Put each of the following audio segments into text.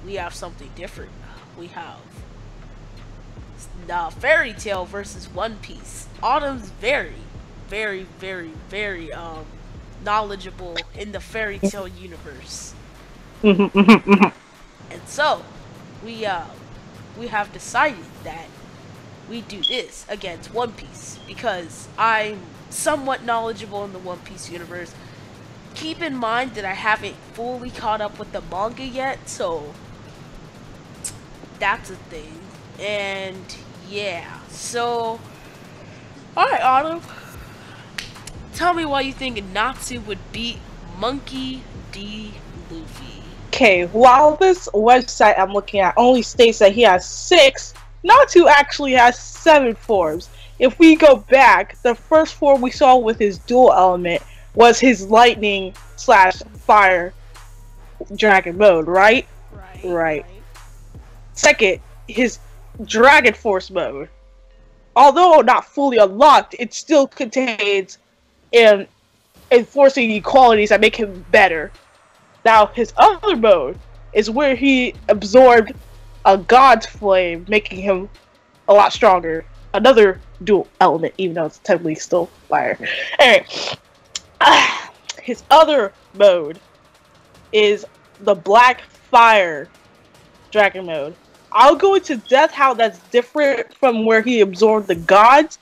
we have something different. We have Fairy Tail versus One Piece. Autumn's very knowledgeable in the Fairy Tail universe. And so, we have decided that we do this against One Piece because I'm somewhat knowledgeable in the One Piece universe. Keep in mind that I haven't fully caught up with the manga yet, so that's a thing. And yeah, so alright, Autumn, tell me why you think Natsu would beat Monkey D. Luffy. Okay, while this website I'm looking at only states that he has 6, Natsu actually has 7 forms. If we go back, the first form we saw with his dual element was his lightning / fire dragon mode, right? Right. Second, his dragon force mode. Although not fully unlocked, it still contains enforcing qualities that make him better. Now, his other mode is where he absorbed a god's flame, making him a lot stronger. Another dual element, even though it's technically still fire. Anyway, his other mode is the black fire dragon mode. I'll go into depth how that's different from where he absorbed the gods.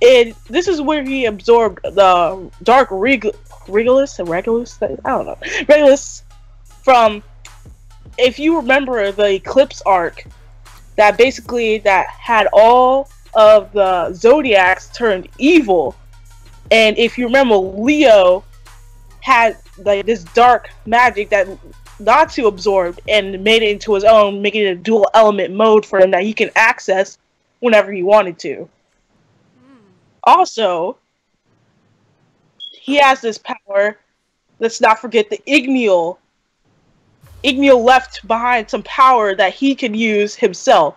And this is where he absorbed the dark Regulus, I don't know. Regulus from, if you remember the Eclipse arc, that basically that had all of the Zodiacs turned evil. And if you remember, Leo had like this dark magic that Natsu absorbed and made it into his own, making it a dual element mode for him that he can access whenever he wanted to. Also, he has this power. Let's not forget the Igneal. Igneal left behind some power that he can use himself.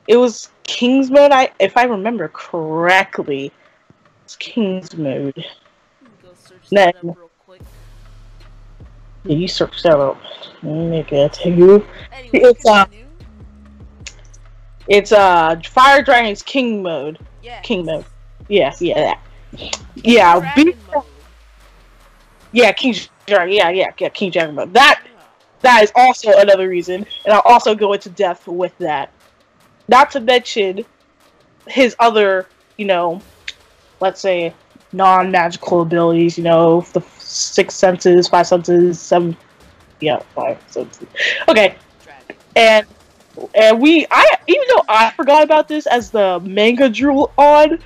It was King's mode, if I remember correctly. It's King's mode. Go search that up real quick. Yeah, you search that up. Let me make it to you. Anyway, it's Fire Dragon's King mode. Yeah. King mode. Yeah, that. Yeah, yeah, King Dragon. Yeah, King Dragon mode. That is also another reason, and I'll also go into depth with that. Not to mention his other, let's say non-magical abilities. The 6 senses, 5 senses, 7. Yeah, 5 senses. Okay, and even though I forgot about this as the manga drew on,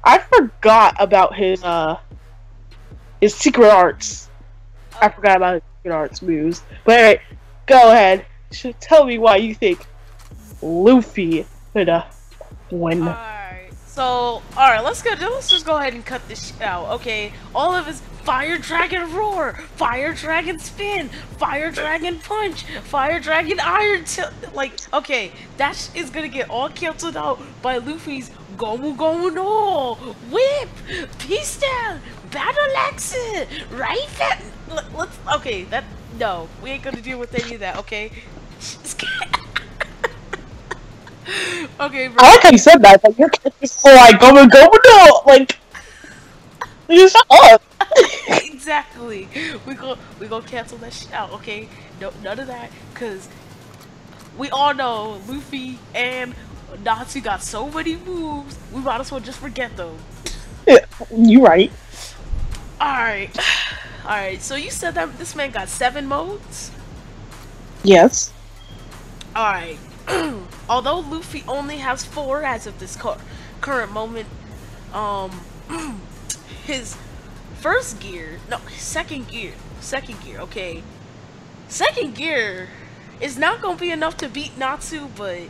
I forgot about his secret arts. I forgot about his secret arts moves. But alright, go ahead. Tell me why you think Luffy would win. Alright, let's just go ahead and cut this shit out, okay? All of his Fire Dragon Roar, Fire Dragon Spin, Fire Dragon Punch, Fire Dragon Iron okay, that is gonna get all canceled out by Luffy's Gomu Gomu no Whip, Peace Down, Battle Axe, right? No, we ain't gonna deal with any of that, okay? Okay, bro. I like how you said that, but you're just like, go, no! You shut up! Exactly. We gonna cancel that shit out, okay? No, none of that, cause we all know Luffy and Natsu got so many moves, we might as well just forget them. Yeah, you right. Alright. Alright, so you said that this man got 7 modes? Yes. Alright. Although Luffy only has 4 as of this current moment, his second gear, okay? Second gear is not gonna be enough to beat Natsu, but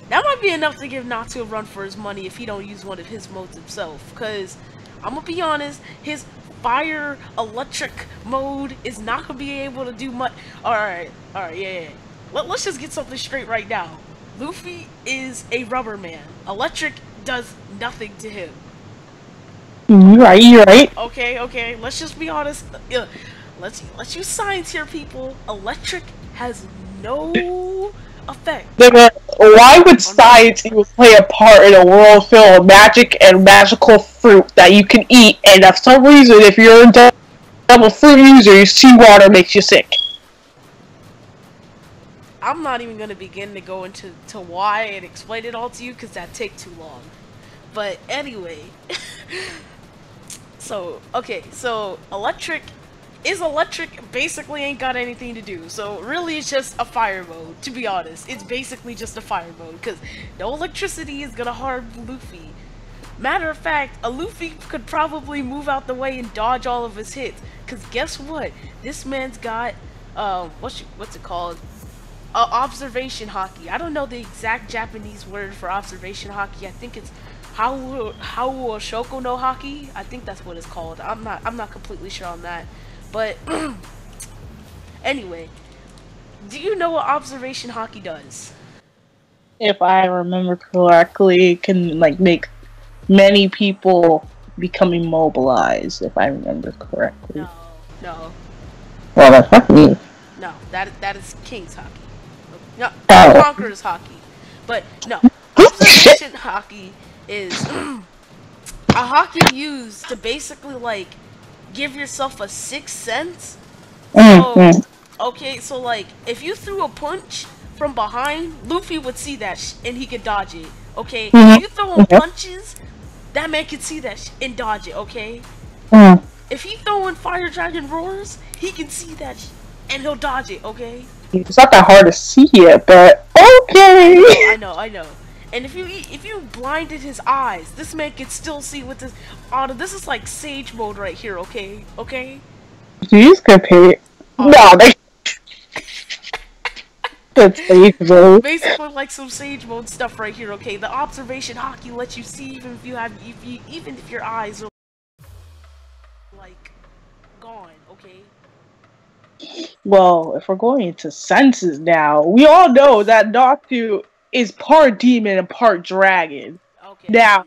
that might be enough to give Natsu a run for his money if he don't use one of his modes himself, cause I'm gonna be honest, his fire electric mode is not gonna be able to do much. Alright, yeah. Let's just get something straight right now. Luffy is a rubber man. Electric does nothing to him. You're right. Okay, let's just be honest. Let's use science here, people. Electric has no effect. Why would science even play a part in a world filled of magic and magical fruit that you can eat, and for some reason, if you're a double fruit user, seawater makes you sick? I'm not even gonna begin to go into why and explain it all to you because that'd take too long. But anyway, so electric basically ain't got anything to do. So really, it's just a fire mode. To be honest, it's basically just a fire mode because no electricity is gonna harm Luffy. Matter of fact, a Luffy could probably move out the way and dodge all of his hits. Cause guess what? This man's got what's it called? Observation hockey. I don't know the exact Japanese word for observation hockey. I think it's how Shoko no hockey. I think that's what it's called. I'm not completely sure on that. But anyway, do you know what observation hockey does? If I remember correctly, it can like make many people become immobilized. If I remember correctly. No. Well, that's not me. No, that is King's hockey. No, Oh. Conqueror's hockey. But no, observation hockey is a hockey used to basically like give yourself a sixth sense. So, okay, so like if you threw a punch from behind, Luffy would see that and he could dodge it. Okay, if you throw him punches, that man can see that and dodge it. Okay, if he throwing Fire Dragon roars, he can see that and he'll dodge it. Okay. It's not that hard to see it, but okay. I know. And if you blinded his eyes, this man can still see with this. This is like Sage mode right here. Okay. Jeez, compare. No, they. That's Sage mode. Basically, like some Sage mode stuff right here. Okay, the observation hockey lets you see even if your eyes are like gone. Okay. Well, if we're going into senses now, we all know that Natsu is part demon and part dragon. Okay. Now,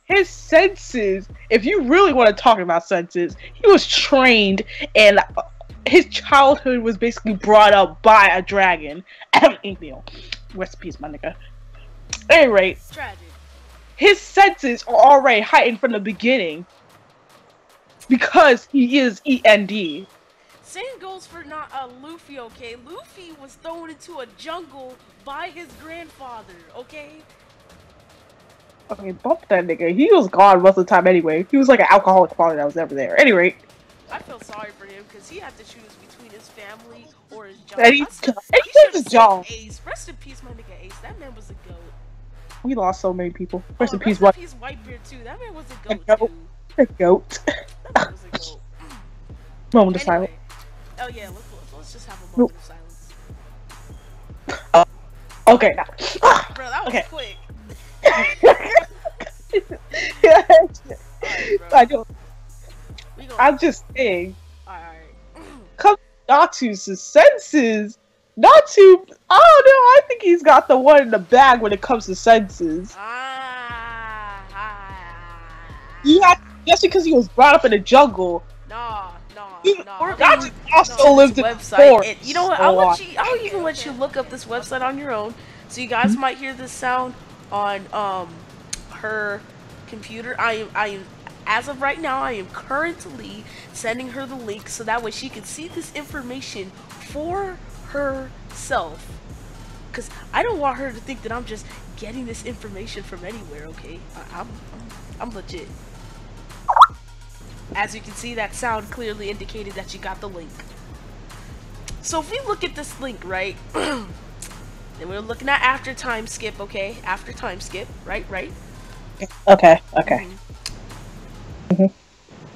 his senses, if you really want to talk about senses, he was trained and his childhood was basically brought up by a dragon. Emil. Rest in peace, my nigga. At any rate, Tragic. His senses are already heightened from the beginning because he is END. Same goes for not Luffy, okay? Luffy was thrown into a jungle by his grandfather, okay? Okay, bump that nigga. He was gone most of the time anyway. He was like an alcoholic father that was never there. At any rate. I feel sorry for him because he had to choose between his family or his job. And he took his job. Ace. Rest in peace, my nigga Ace. That man was a goat. We lost so many people. Rest in peace, Whitebeard too. That man was a goat too. A goat. That man was a goat. Moment of silence. Oh yeah, let's just have a moment of silence. Okay, now. Bro, that was quick. I don't. I'm just saying. Alright. Come Natsu's senses. Natsu, I don't know. I think he's got the one in the bag when it comes to senses. Yeah, just because he was brought up in the jungle. No. Natsu also lived in the forest. You know what? I'll even let you look up this website on your own, so you guys might hear this sound on her computer. I am as of right now, I am currently sending her the link so that way she can see this information for herself. Cause I don't want her to think that I'm just getting this information from anywhere. Okay, I'm legit. As you can see, that sound clearly indicated that you got the link. So if we look at this link, right, then we're looking at after time skip, okay? After time skip, right? Okay.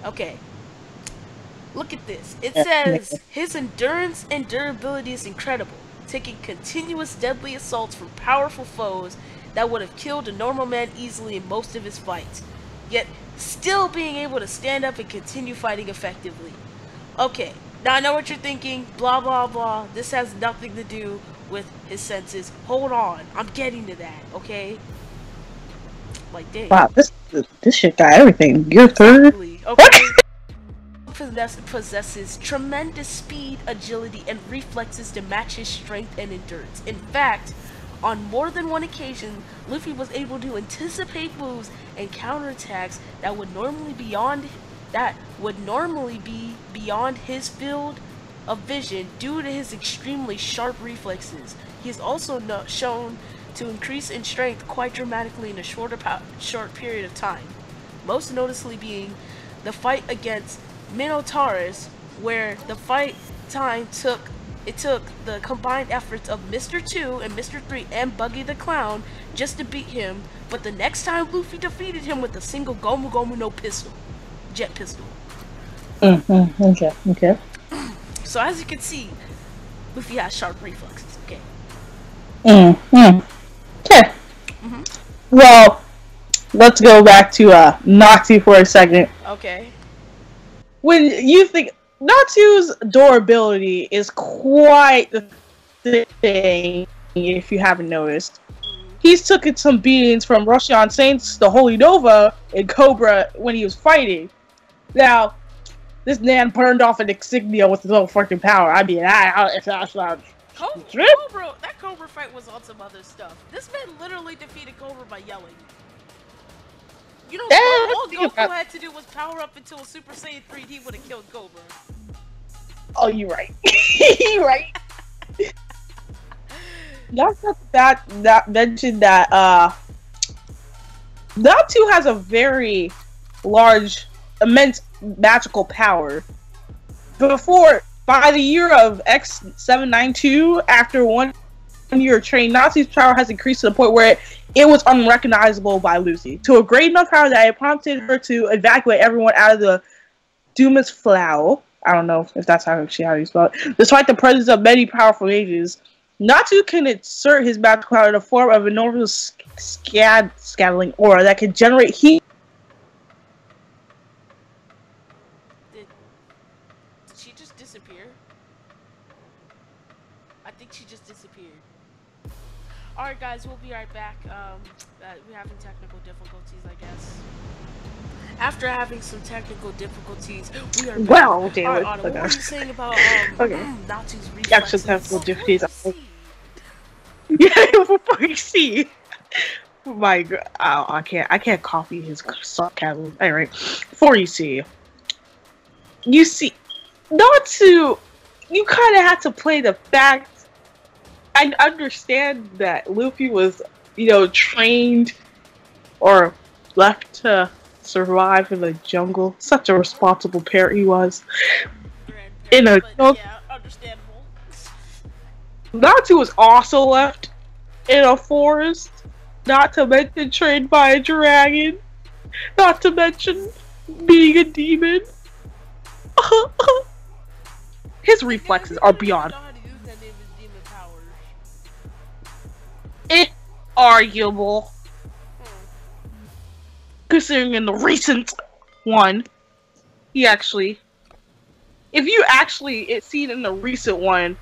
Okay. Look at this. It says, his endurance and durability is incredible, taking continuous deadly assaults from powerful foes that would have killed a normal man easily in most of his fights, yet still being able to stand up and continue fighting effectively. Okay, now I know what you're thinking, blah blah blah, this has nothing to do with his senses. Hold on, I'm getting to that, okay? Like, dang. Wow, this shit got everything. You're third? Okay. possesses tremendous speed, agility, and reflexes to match his strength and endurance. In fact, on more than one occasion, Luffy was able to anticipate moves and counterattacks that would normally be beyond his field of vision due to his extremely sharp reflexes. He is also shown to increase in strength quite dramatically in a short period of time. Most noticeably being the fight against Minotaurus, where the fight time took the combined efforts of Mr. 2 and Mr. 3 and Buggy the Clown just to beat him, but the next time Luffy defeated him with a single Gomu Gomu no jet pistol. Okay. So as you can see, Luffy has sharp reflexes, okay? Okay. Well, let's go back to Natsu for a second. Okay. When you think Natsu's durability is quite the thing, if you haven't noticed. He's taken some beatings from Russian Saints, the Holy Nova, and Cobra when he was fighting. Now, this man burned off an insignia with his own fucking power. I mean, it's not. That Cobra fight was on some other stuff. This man literally defeated Cobra by yelling. You know, all Goku had to do was power up into a Super Saiyan 3, he would have killed Cobra. Oh, you're right. You're right. Not mention that Natsu has a very large, immense magical power. By the year of X792, after 1 year of training, Natsu's power has increased to the point where it was unrecognizable by Lucy, to a great enough power that it prompted her to evacuate everyone out of the Dumas Flow. I don't know if that's how you spell it. Despite the presence of many powerful mages, Natsu can insert his magical power in the form of an enormous scattling aura that can generate heat. Did she just disappear? I think she just disappeared. Alright guys, we'll be right back. We're having technical difficulties, I guess. After having some technical difficulties, we are back. Well, damn Alright, it. Anna, what were you saying about Natsu's reflexes? Actual technical difficulties. Yeah, for fucking see. My God, I can't copy his catalog. Anyway, before you see, Natsu, you kind of had to play the fact. I understand that Luffy was, trained or left to survive in the jungle. Such a responsible parent he was. Yeah, understandable. Natsu was also left in a forest, not to mention trained by a dragon, not to mention being a demon. His reflexes are beyond arguable. Considering in the recent one, it's seen in the recent one,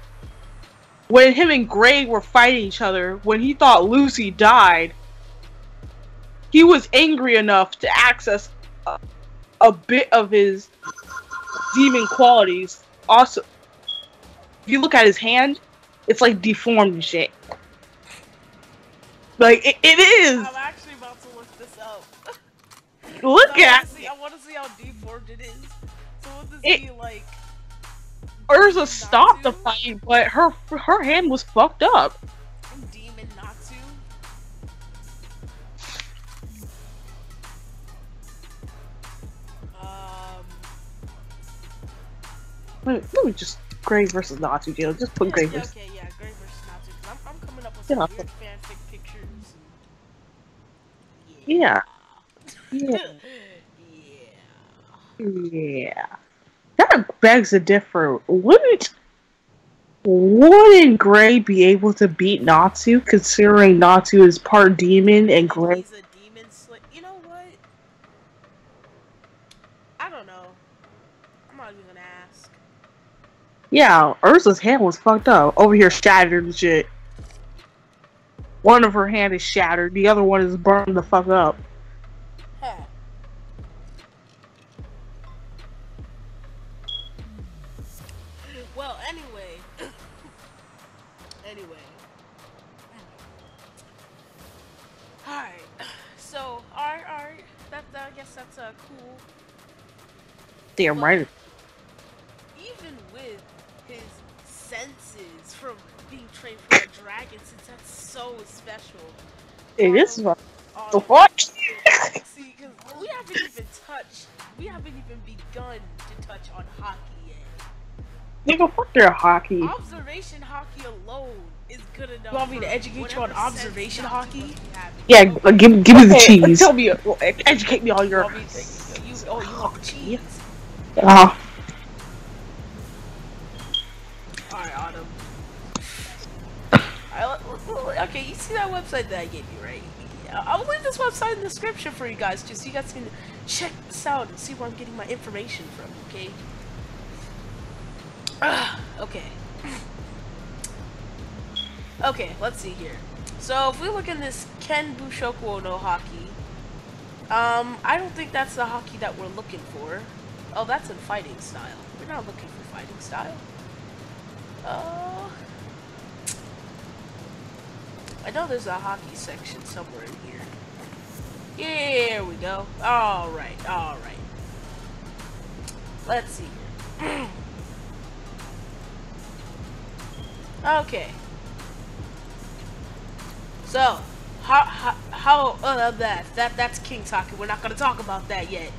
when him and Gray were fighting each other, when he thought Lucy died, he was angry enough to access a bit of his demon qualities. Also, if you look at his hand, it's like deformed and shit. Like, it is! I'm actually about to look this up. I want to see how deformed it is. So what does it be like? Urza stopped the fight, but her hand was fucked up. Demon Natsu? Let me just Gray versus Natsu, just put Gray versus. Okay, yeah, Gray versus Natsu. I'm coming up with some weird fanfic pictures. Yeah. That begs a differ. Wouldn't Gray be able to beat Natsu, considering Natsu is part demon and Gray? He's a demon You know what? I don't know. I'm not even gonna ask. Yeah, Ursa's hand was fucked up. Over here shattered and shit. One of her hand is shattered, the other one is burned the fuck up. Anyway. Alright. So, alright. I guess that's cool. Damn But right. even with his senses from being trained from a dragon, since that's so special. It is fun. The Autumn, fuck? see, because we haven't even begun to touch on hockey yet. Nigga, fuck your hockey. Observation hockey alone is good enough. You want me to for educate you on observation hockey? Yeah, give me the cheese. Tell me, educate me on your. You want the cheese? Uh-huh. Alright, Autumn. Okay, you see that website that I gave you, right? I'll leave this website in the description for you guys too, so you guys can check this out and see where I'm getting my information from, okay? Okay. Okay, let's see here. So, if we look in this Ken Bushoku no Haki, I don't think that's the hockey that we're looking for. Oh, that's in fighting style. We're not looking for fighting style. I know there's a hockey section somewhere in here. Here we go. Alright. Let's see here. Okay. So, that's King's Hockey. We're not gonna talk about that yet.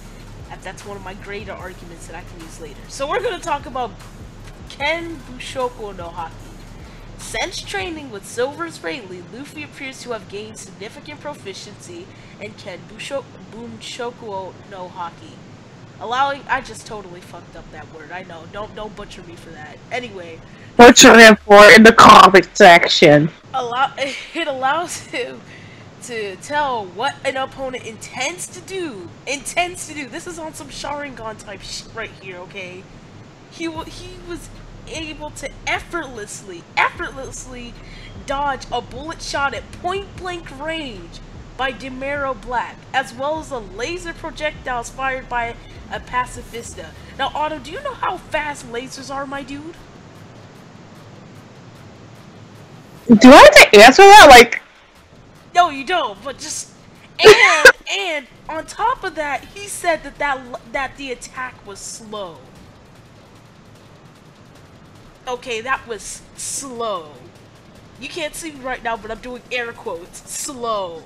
That's one of my greater arguments that I can use later. So we're gonna talk about Ken Bushoku no Haki. Since training with Silver Sprightly, Luffy appears to have gained significant proficiency in Ken Bushoku no Haki. I just totally fucked up that word. I know. Don't butcher me for that. Anyway. Butcher him for in the comment section. It allows him to tell what an opponent intends to do. This is on some Sharingan type shit right here, okay? He was able to effortlessly dodge a bullet shot at point-blank range by Demero Black, as well as a laser projectiles fired by a pacifista. Now, Otto, do you know how fast lasers are, my dude? Do I have to answer that? Like, no, you don't. But just and on top of that, he said that the attack was slow. Okay, that was slow. You can't see me right now, but I'm doing air quotes. Slow.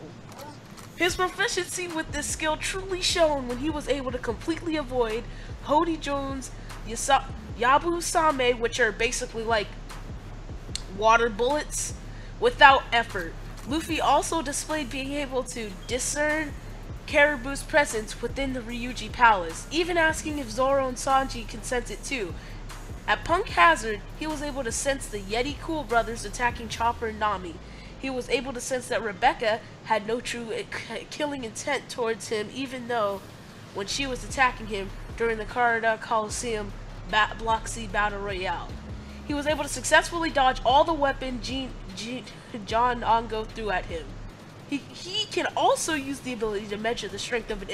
His proficiency with this skill truly shone when he was able to completely avoid Hody Jones' Yabu Same, which are basically like water bullets, without effort. Luffy also displayed being able to discern Caribou's presence within the Ryuji Palace, even asking if Zoro and Sanji consented too. At Punk Hazard, he was able to sense the Yeti Cool brothers attacking Chopper and Nami. He was able to sense that Rebecca had no true killing intent towards him, even though when she was attacking him during the Carada Coliseum Block C Battle Royale. He was able to successfully dodge all the weapons John Ongo threw at him. He can also use the ability to measure the strength of an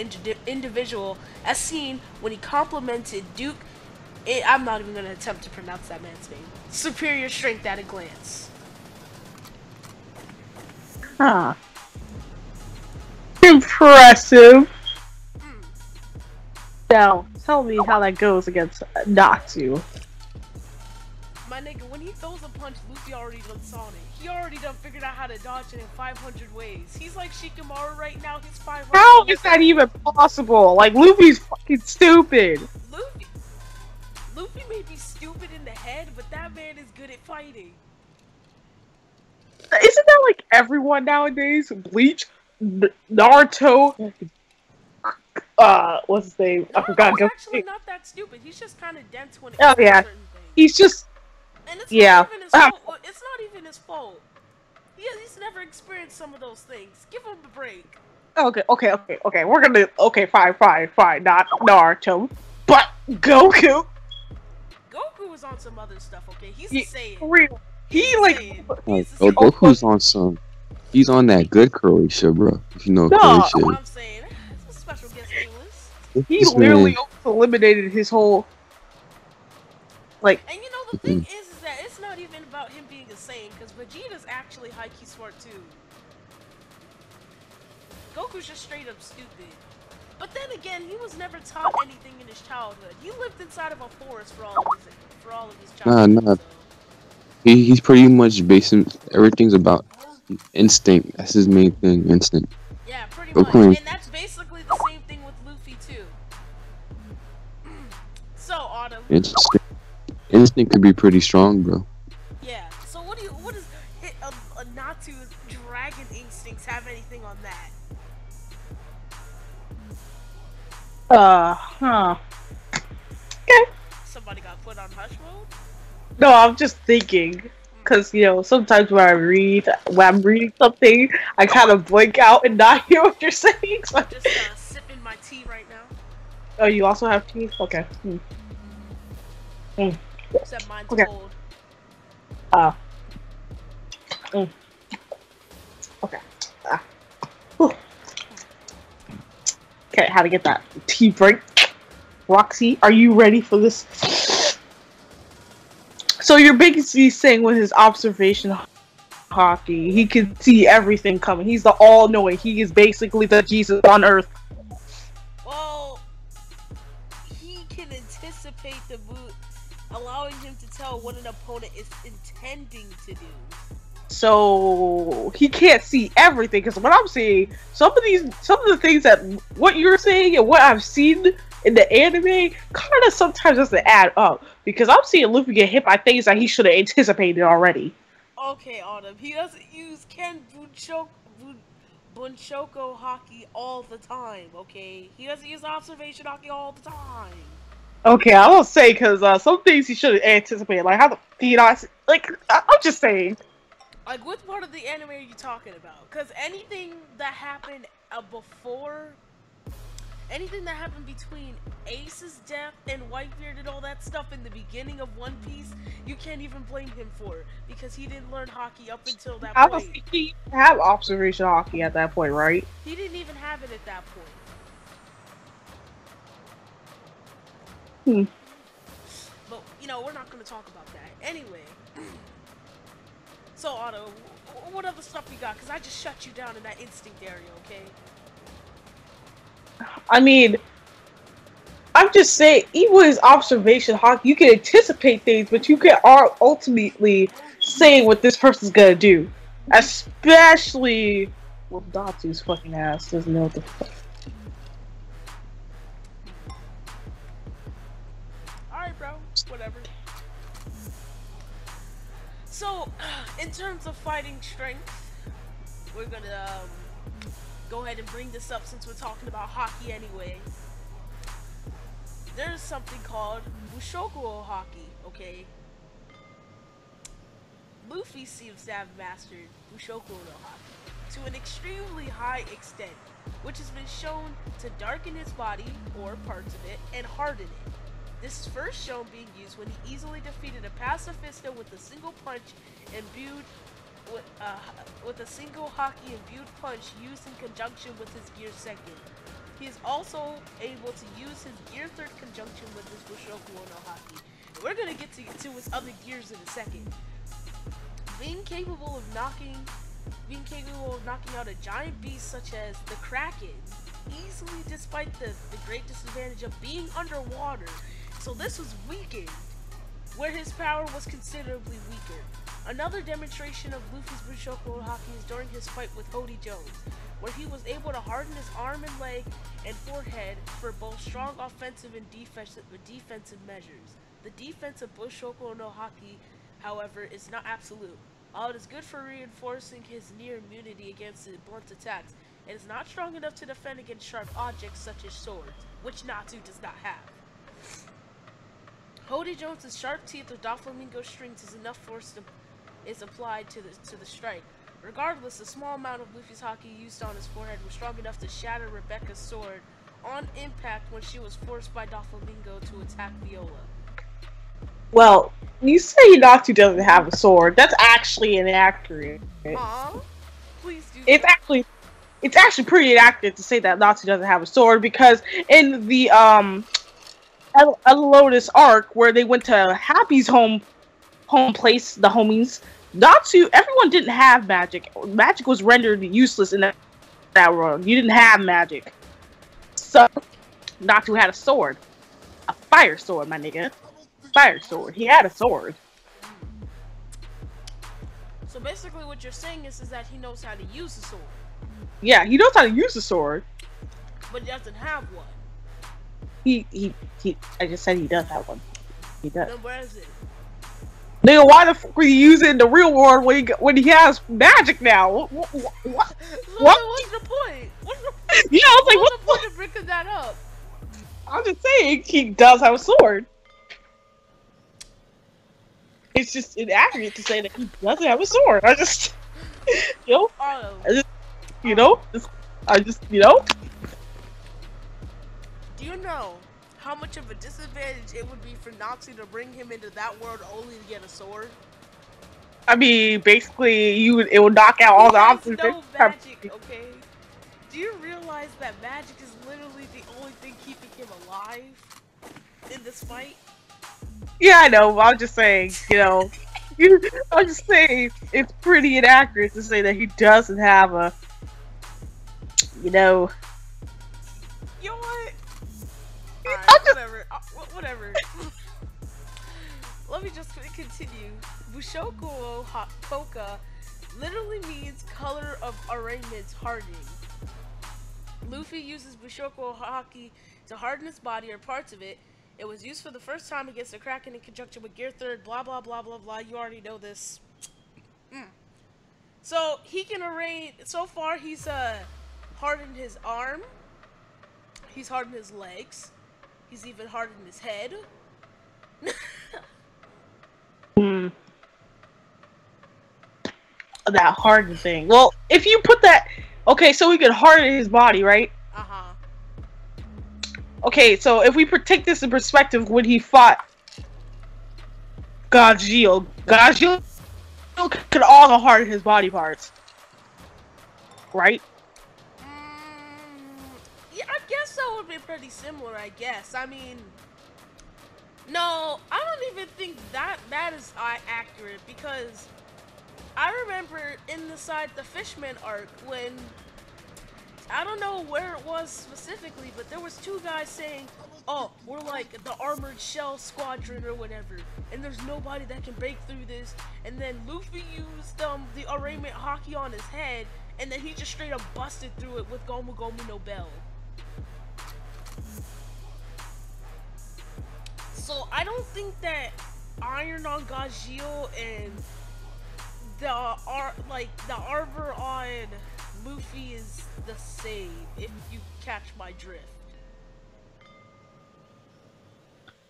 individual, as seen when he complimented Duke. I'm not even going to attempt to pronounce that man's name. Superior strength at a glance. huh. Impressive. Now, tell me how that goes against Natsu. My nigga, when he throws a punch, Luffy already done saw it. He already done figured out how to dodge it in 500 ways. He's like Shikamaru right now, he's 500. How is that even possible? Like, Luffy's fucking stupid. Luffy may be stupid in the head, but that man is good at fighting. Isn't that like everyone nowadays? Bleach, Naruto, what's his name? I forgot. He's actually not that stupid. He's just kind of dense when it Oh comes to yeah, certain things. he's just And it's yeah. not even his fault. It's not even his fault. He's never experienced some of those things. Give him a break. Okay. We're gonna fine. Not Naruto, but Goku. Goku was on some other stuff. Okay, he's a Saiyan. Real. He like. Goku's on some. He's on that good curly shit, bro. If you know curly shit. What I'm saying, it's a special guest Aimless. He literally eliminated his whole. Like. And you know the thing is that it's not even about him being Vegeta's saying, because Vegeta's actually high-key smart too. Goku's just straight up stupid. But then again, he was never taught anything in his childhood. He lived inside of a forest for all of his childhood. Nah. So. He's pretty much basing everything's about instinct. That's his main thing, instinct. Yeah, pretty Goku. much. And that's basically the same thing with Luffy too. So, Autumn. Instinct could be pretty strong, bro. Yeah. So what does a Natsu's dragon instincts have anything on that? Okay. Somebody got put on hush mode? No, I'm just thinking. Because, you know, sometimes when I'm reading something, I kind of blink out and not hear what you're saying. So I'm just sipping my tea right now. Oh, you also have tea? Okay. Except mine's okay. cold. Okay. Okay, how to get that tea break. Roxy, are you ready for this? So you're basically saying with his observation hockey, he can see everything coming. He's the all-knowing. He is basically the Jesus on Earth. Well, he can anticipate the move, allowing him to tell what an opponent is intending to do. So he can't see everything, because what I'm seeing, some of the things that what you're saying and what I've seen in the anime kind of sometimes doesn't add up, because I'm seeing Luffy get hit by things that he should have anticipated already. Okay, Autumn, he doesn't use Ken Bunchoko hockey all the time, okay? He doesn't use observation hockey all the time. Okay, I will say, because some things he should have anticipated, like how the, you know, like, I'm just saying. Like, what part of the anime are you talking about? Because anything that happened anything that happened between Ace's death and Whitebeard and all that stuff in the beginning of One Piece, you can't even blame him for it, because he didn't learn hockey up until that point. I was thinking he have observation hockey at that point, right? He didn't even have it at that point. But, you know, we're not going to talk about that. Anyway. So, Otto, what other stuff you got? Because I just shut you down in that instinct area, okay? I mean, I'm just saying, even with his observation hockey, you can anticipate things, but you can ultimately say what this person's gonna do. Especially with Natsu's fucking ass doesn't know what the fuck. Alright, bro. Whatever. So, in terms of fighting strength, we're gonna go ahead and bring this up since we're talking about hockey anyway. There's something called Bushoku hockey, okay? Luffy seems to have mastered Bushoku no hockey to an extremely high extent, which has been shown to darken his body, or parts of it, and harden it. This is first shown being used when he easily defeated a pacifista with a single punch imbued with a single hockey imbued punch used in conjunction with his gear second. He is also able to use his gear third conjunction with his Bushoku no hockey. And we're gonna get to his other gears in a second. Being capable of knocking out a giant beast such as the Kraken easily, despite the great disadvantage of being underwater. So this was weakened, where his power was considerably weaker. Another demonstration of Luffy's Bushoku hockey is during his fight with Hody Jones, where he was able to harden his arm and leg and forehead for both strong offensive and defensive measures. The defense of Bushoku no hockey, however, is not absolute. While it is good for reinforcing his near immunity against blunt attacks, it is not strong enough to defend against sharp objects such as swords, which Natsu does not have. Hody Jones' sharp teeth with Doflamingo strings is enough force is applied to the strike. Regardless, the small amount of Luffy's hockey used on his forehead was strong enough to shatter Rebecca's sword on impact when she was forced by Doflamingo to attack Viola. Well, you say Natsu doesn't have a sword. That's actually inaccurate. Please do. It's actually pretty inaccurate to say that Natsu doesn't have a sword, because in the Lotus arc, where they went to Happy's home place, the homies, Natsu, everyone didn't have magic. Magic was rendered useless in that world. You didn't have magic. So, Natsu had a sword. A fire sword, my nigga. Fire sword. He had a sword. So basically what you're saying is that he knows how to use the sword. Yeah, he knows how to use the sword. But he doesn't have one. I just said he does have one. He does. Then where is it? Nigga, why the fuck would he use it in the real world when he has magic now? What? So What? what's the point? Yeah, I was like, what's the point of breaking that up? I'm just saying, he does have a sword. It's just inaccurate to say that he doesn't have a sword. I just, you know, Do you know how much of a disadvantage it would be for Natsu to bring him into that world only to get a sword? I mean, basically, it would knock out all the options. No magic, okay? Do you realize that magic is literally the only thing keeping him alive in this fight? Yeah, I know. I'm just saying, I'm just saying it's pretty inaccurate to say that he doesn't have a, You know what? Alright, whatever. Let me just continue. Bushoku Koka literally means color of arraignment hardening. Luffy uses Bushoku Haki to harden his body or parts of it. It was used for the first time against the Kraken in conjunction with Gear 3rd, blah blah blah blah blah. You already know this. So he can arraign. So far, he's hardened his arm. He's hardened his legs. He's even hardened his head. That hardened thing. Well, if you put that, okay, so we could harden his body, right? Okay, so if we take this in perspective, when he fought Gajeel could also harden his body parts, right? Yeah, I guess that would be pretty similar. I guess. I mean, no, I don't even think that is accurate, because I remember in the Fishman arc when, I don't know where it was specifically, but there was two guys saying, oh, we're like the armored shell squadron or whatever, and there's nobody that can break through this. And then Luffy used the arraignment hockey on his head, and then he just straight up busted through it with Gomu Gomu no Bell. So I don't think that iron on Gajeel and the armor on Luffy is the same, if you catch my drift.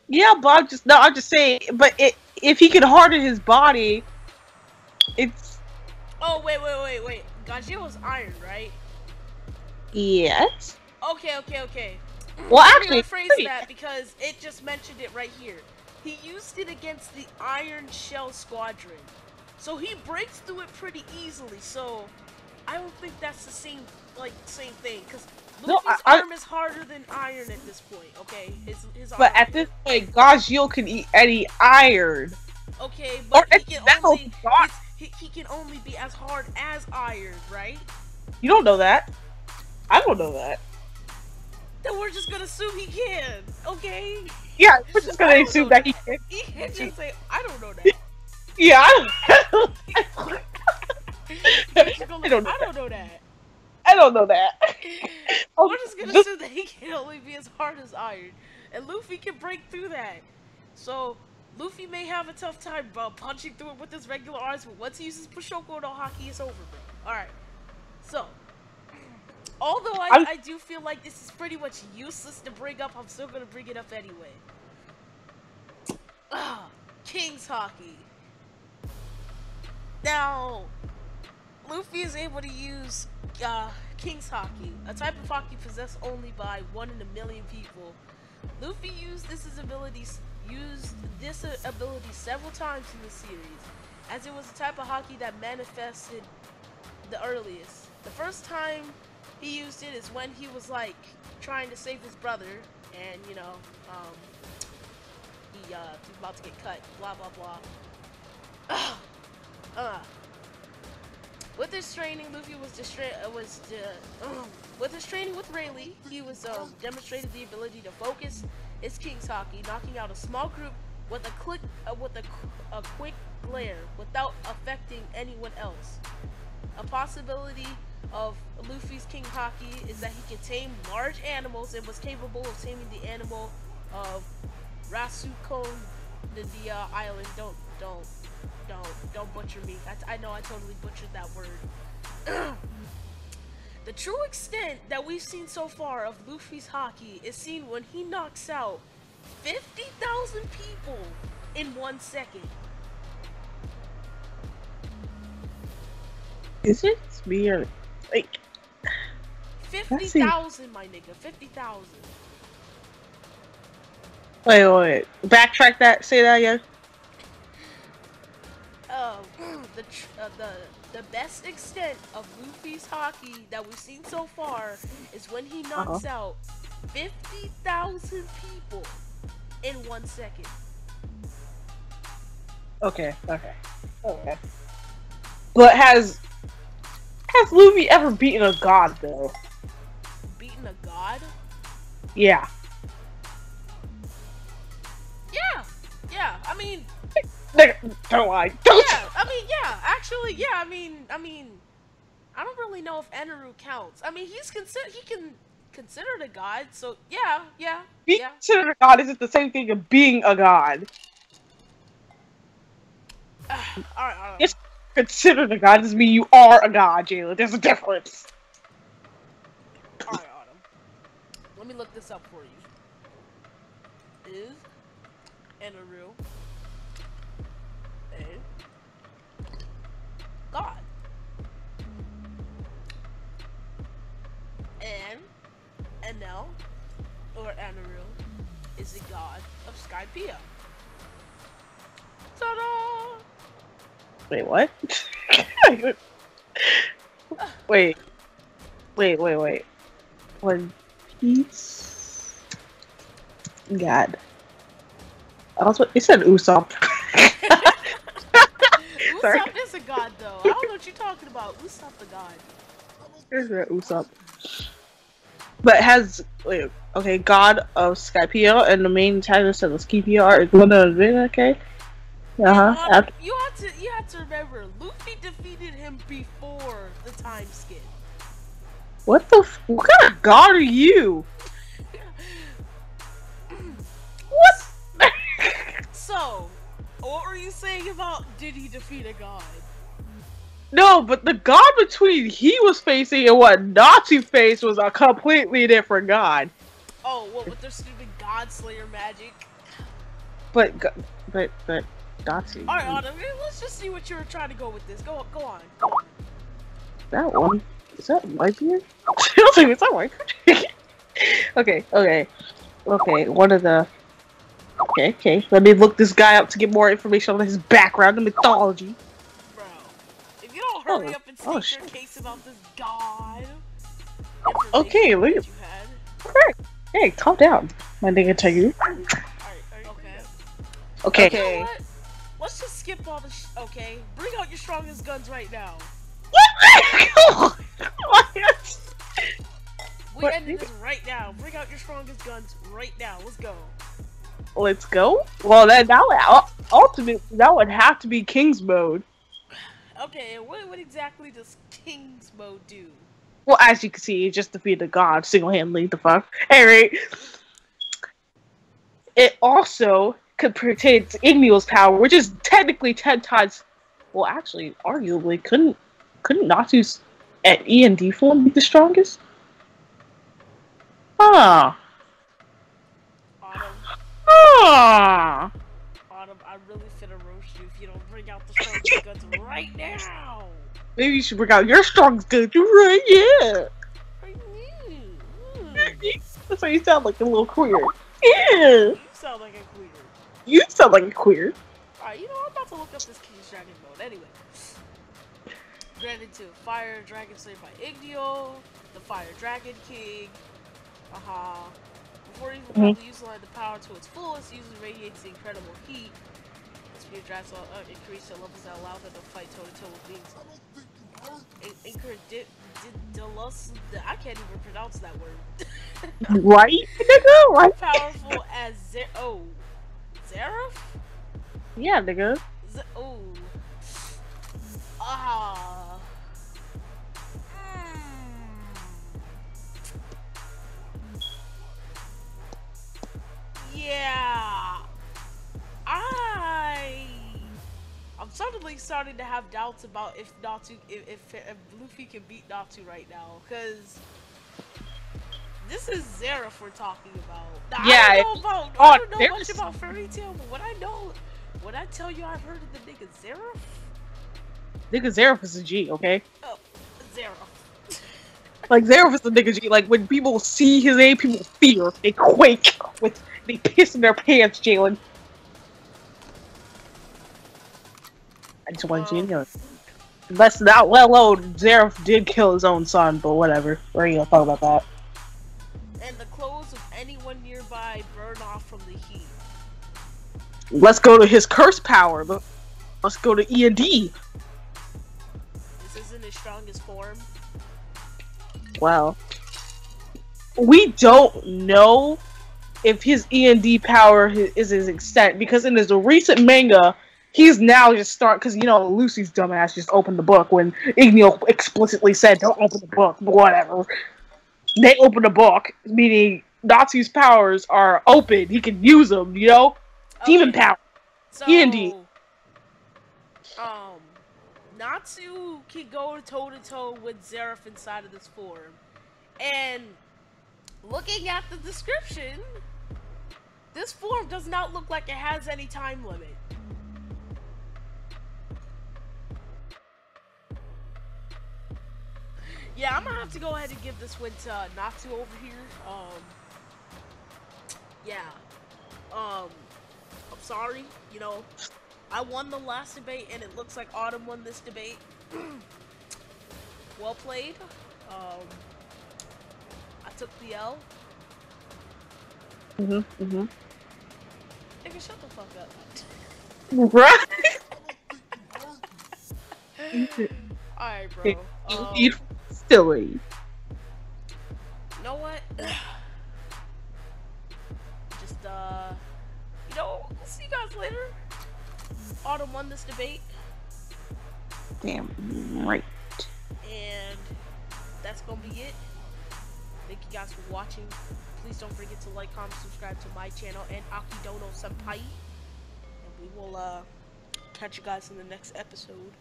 Yeah, but I'm just saying, but if he could harden his body, it's... Oh, wait. Gajeel was iron, right? Yes. Okay. Well, actually... Let me rephrase that, because it just mentioned it right here. He used it against the Iron Shell Squadron. So he breaks through it pretty easily, so I don't think that's the same thing, because Luffy's arm is harder than iron at this point, okay? His but at this point, Gajeel can eat any iron. Okay, but he can only be as hard as iron, right? You don't know that. I don't know that. Then we're just gonna assume he can, okay? Yeah, we're just gonna assume that he can. He can't just say, I don't know that. Yeah, I don't know that. We're just gonna assume that he can only be as hard as iron, and Luffy can break through that. So Luffy may have a tough time punching through it with his regular arms, but once he uses Bushoku no Haki, it's over, bro. All right. So, although I do feel like this is pretty much useless to bring up, I'm still gonna bring it up anyway. King's Haki. Now, Luffy is able to use King's Haki, a type of Haki possessed only by 1 in a million people. Luffy used this ability several times in the series, as it was a type of Haki that manifested the earliest. The first time he used it is when he was like trying to save his brother, and you know, he's about to get cut, blah blah blah. Uh, with his training, Luffy with his training with Rayleigh, he was demonstrated the ability to focus his King's Haki, knocking out a small group with a quick glare without affecting anyone else. A possibility of Luffy's King Haki is that he can tame large animals and was capable of taming the animal of Rasukon, the island. Don't butcher me. I know I totally butchered that word. The true extent that we've seen so far of Luffy's Haki is seen when he knocks out 50,000 people in 1 second. Is it me or like 50,000, my nigga, 50,000. Wait. Backtrack that. Say that again. The best extent of Luffy's Haki that we've seen so far is when he knocks out 50,000 people in 1 second. Okay. But has Luffy ever beaten a god though? Beaten a god? Yeah. Yeah. I mean, don't lie. Don't. yeah. I mean, yeah. Actually, yeah. I mean, I don't really know if Eneru counts. I mean, he can considered a god. So yeah. Being considered a god isn't the same thing as being a god. Alright. It's considered a god doesn't mean you are a god, Jayla. There's a difference. Alright, Autumn. Let me look this up for you. Is Eneru a god? And Enel, or Eneru, is a god of Skypiea. Ta-da! Wait, what? Wait. One Piece? God. Also, it said Usopp. Usopp is a god, though. I don't know what you're talking about. Usopp the god. There's that Usopp. But okay, god of Skypiea, and the main antagonist of the Skypiea are one of the okay? Uh-huh. You had to remember, Luffy defeated him before the time skip. What kind of god are you? What? So, what were you saying about did he defeat a god? No, but the god between he was facing and what Natsu faced was a completely different god. Oh, what with their stupid god slayer magic? But Natsu. Alright, Autumn, let's just see what you were trying to go with this. Go on. That one? Is that Whitebeard? I don't think it's that Whitebeard. Okay, one of the... Okay, let me look this guy up to get more information on his background and mythology. Bro, if you don't hurry up and state your case about this god... Okay, look at... Correct. Hey, calm down, my nigga Tengu. Okay. You know what? Let's just skip all the okay? Bring out your strongest guns right now. We ended this right now. Bring out your strongest guns right now. Let's go. Let's go? Well, ultimately, that would have to be King's Mode. Okay, what exactly does King's Mode do? Well, as you can see, it just defeated a god single-handedly, the fuck. Anyway, it also could pertain to Igneal's power, which is technically 10 times... Well, actually, arguably, couldn't Natsu's at E and D form be the strongest? Autumn, I really finna roast you if you don't bring out the strongest guns right now! Maybe you should bring out your strongest guns right, yeah! That's why you sound like a little queer. Yeah! You sound like a queer. You sound like a queer. Alright, you know, I'm about to look up this King's Dragon mode. Anyway. Granted to Fire Dragon Slayer by Igneal, the Fire Dragon King. Before even probably utilizing the power to its fullest, usually radiates the incredible heat. Its Your drives will increase to levels that allow them to fight toe-to-toe with beings. Anchor I can't even pronounce that word. Right, nigga? Right? Powerful as Zeref? Yeah, nigga. Oh. Ah. Yeah. I'm suddenly starting to have doubts about if Natsu, if Luffy can beat Natsu right now, because this is Zeref we're talking about. Now, Yeah. I don't know much about Fairy Tail, but what I tell you, I've heard of the nigga Zeref. Nigga Zeref is a G, okay? Oh, Zeref. Like, Zeref is the nigga G. Like, when people see his name, people fear. They quake. They piss in their pants, Jalen. I just wanted you to know. That's not well known. Zeref did kill his own son, but whatever. We're gonna talk about that. And the clothes of anyone nearby burn off from the heat. Let's go to his curse power. Let's go to E&D. This isn't his strongest form. Well, we don't know if his E&D power is his extent, because in his recent manga, he's now just because, you know, Lucy's dumbass just opened the book when Igneo explicitly said, don't open the book, but whatever. They open the book, meaning Natsu's powers are open, he can use them, you know? Okay. Demon power. So, E&D. Natsu can go toe-to-toe with Zeref inside of this form. And looking at the description, this form does not look like it has any time limit. Yeah, I'm gonna have to go ahead and give this win to Natsu over here. I'm sorry, you know, I won the last debate and it looks like Autumn won this debate. Well played. I took the L. Nigga, shut the fuck up. Right? Alright, bro. Silly. You know what? Just, you know, we'll see you guys later. Autumn won this debate. Damn right. And that's gonna be it. Thank you guys for watching. Please don't forget to like, comment, subscribe to my channel and AkiDonoSenpai. And we will, catch you guys in the next episode.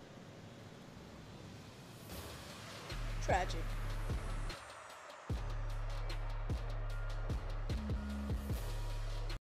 Tragic.